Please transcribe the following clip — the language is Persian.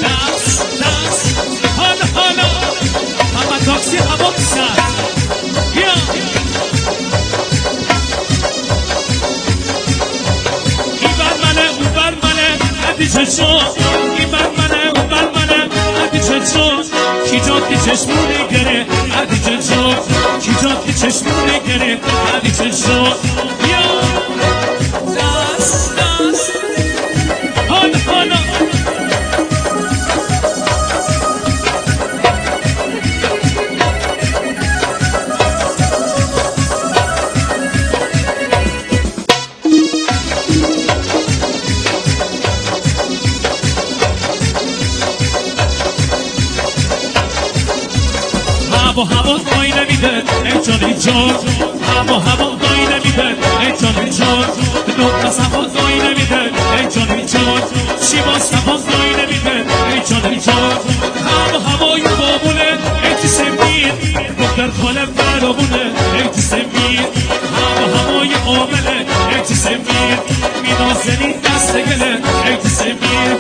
Dance, dance, بازی هوا میزد. بیا این بر منه اون بر منه هدیچه شد، این بر منه اون بر منه هدیچه شد، کی جاد که چشمونه گره هدیچه شد، کی جاد که چشمونه گره هدیچه شد. بیا دست دست حالا حالا هوا دایی نمیده ای جان ای جان، هوا دایی نمیده ای جان ای جان، نقطه صفا دایی نمیده ای جان ای جان، شیوا صفا دایی نمیده ای جان ای جان. هوای بابونه ای تو سمیر دختر خاله برامونه ای تو سمیر، هوای آمله ای تو سمیر، میدازنی دست گله ای تو سمیر،